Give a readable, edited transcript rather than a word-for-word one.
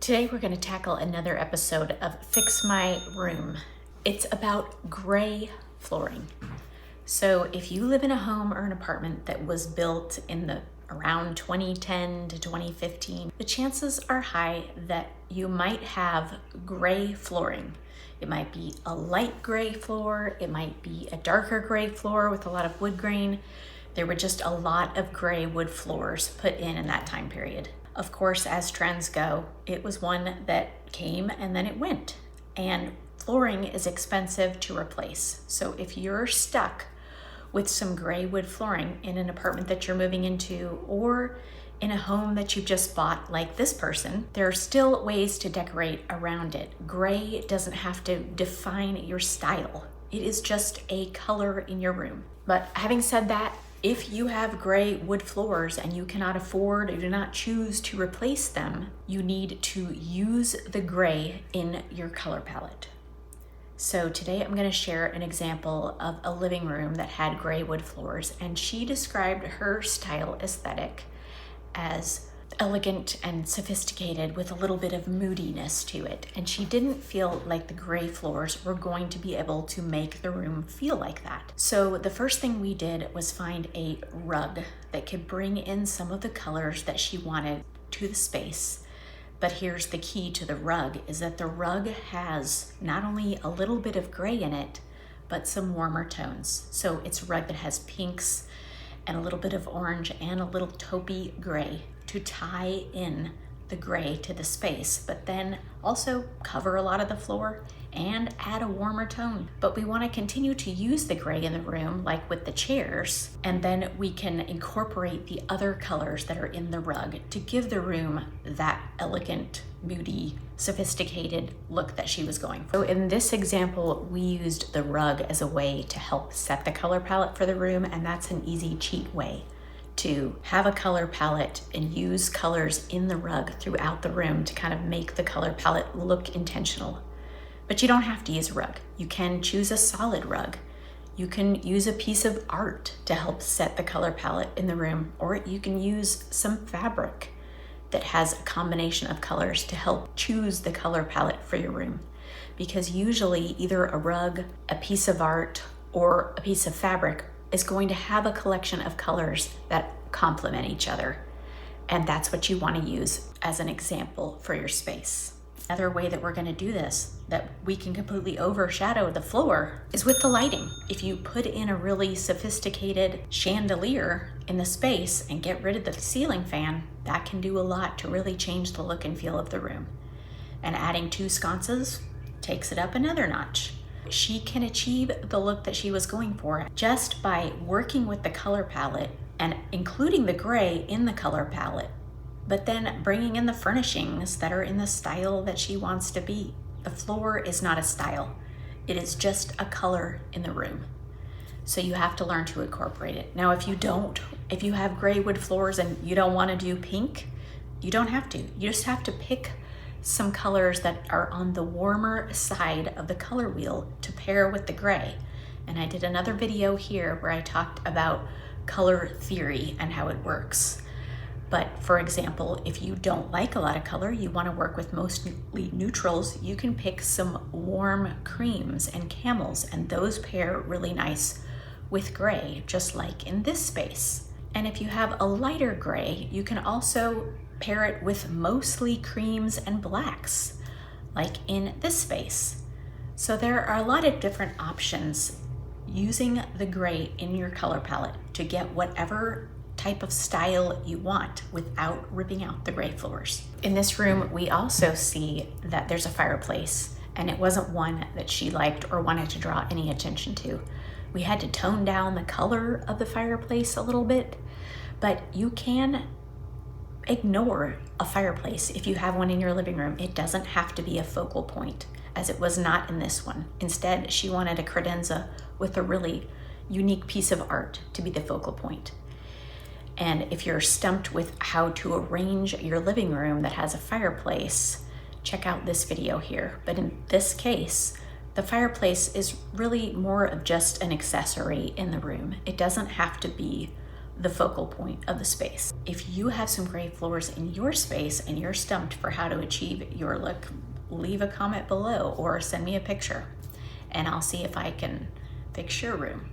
Today we're going to tackle another episode of Fix My Room. It's about gray flooring. So if you live in a home or an apartment that was built in the around 2010 to 2015, the chances are high that you might have gray flooring. It might be a light gray floor, it might be a darker gray floor with a lot of wood grain. There were just a lot of gray wood floors put in that time period. Of course, as trends go, it was one that came and then it went. And flooring is expensive to replace. So if you're stuck with some gray wood flooring in an apartment that you're moving into or in a home that you've just bought like this person, there are still ways to decorate around it. Gray doesn't have to define your style. It is just a color in your room. But having said that, if you have gray wood floors and you cannot afford or do not choose to replace them, you need to use the gray in your color palette. So today I'm going to share an example of a living room that had gray wood floors, and she described her style aesthetic as elegant and sophisticated with a little bit of moodiness to it. And she didn't feel like the gray floors were going to be able to make the room feel like that. So the first thing we did was find a rug that could bring in some of the colors that she wanted to the space. But here's the key to the rug, is that the rug has not only a little bit of gray in it, but some warmer tones. So it's a rug that has pinks and a little bit of orange and a little taupey gray to tie in the gray to the space, but then also cover a lot of the floor and add a warmer tone. But we want to continue to use the gray in the room, like with the chairs, and then we can incorporate the other colors that are in the rug to give the room that elegant, moody, sophisticated look that she was going for. So in this example, we used the rug as a way to help set the color palette for the room, and that's an easy cheat way to have a color palette and use colors in the rug throughout the room to kind of make the color palette look intentional. But you don't have to use a rug. You can choose a solid rug. You can use a piece of art to help set the color palette in the room, or you can use some fabric that has a combination of colors to help choose the color palette for your room. Because usually either a rug, a piece of art, or a piece of fabric is going to have a collection of colors that complement each other. And that's what you want to use as an example for your space. Another way that we're going to do this, that we can completely overshadow the floor, is with the lighting. If you put in a really sophisticated chandelier in the space and get rid of the ceiling fan, that can do a lot to really change the look and feel of the room. And adding 2 sconces takes it up another notch. She can achieve the look that she was going for just by working with the color palette and including the gray in the color palette, but then bringing in the furnishings that are in the style that she wants to be. The floor is not a style. It is just a color in the room. So you have to learn to incorporate it. Now, if you have gray wood floors and you don't want to do pink, you don't have to. You just have to pick some colors that are on the warmer side of the color wheel to pair with the gray. And I did another video here where I talked about color theory and how it works. But for example, if you don't like a lot of color, you want to work with mostly neutrals, you can pick some warm creams and camels, and those pair really nice with gray, just like in this space. And if you have a lighter gray, you can also pair it with mostly creams and blacks, like in this space. So there are a lot of different options using the gray in your color palette to get whatever type of style you want without ripping out the gray floors. In this room, we also see that there's a fireplace, and it wasn't one that she liked or wanted to draw any attention to. We had to tone down the color of the fireplace a little bit, but you can ignore a fireplace if you have one in your living room. It doesn't have to be a focal point, as it was not in this one. Instead, she wanted a credenza with a really unique piece of art to be the focal point. And if you're stumped with how to arrange your living room that has a fireplace, check out this video here. But in this case, the fireplace is really more of just an accessory in the room. It doesn't have to be the focal point of the space. If you have some gray floors in your space and you're stumped for how to achieve your look, leave a comment below or send me a picture and I'll see if I can fix your room.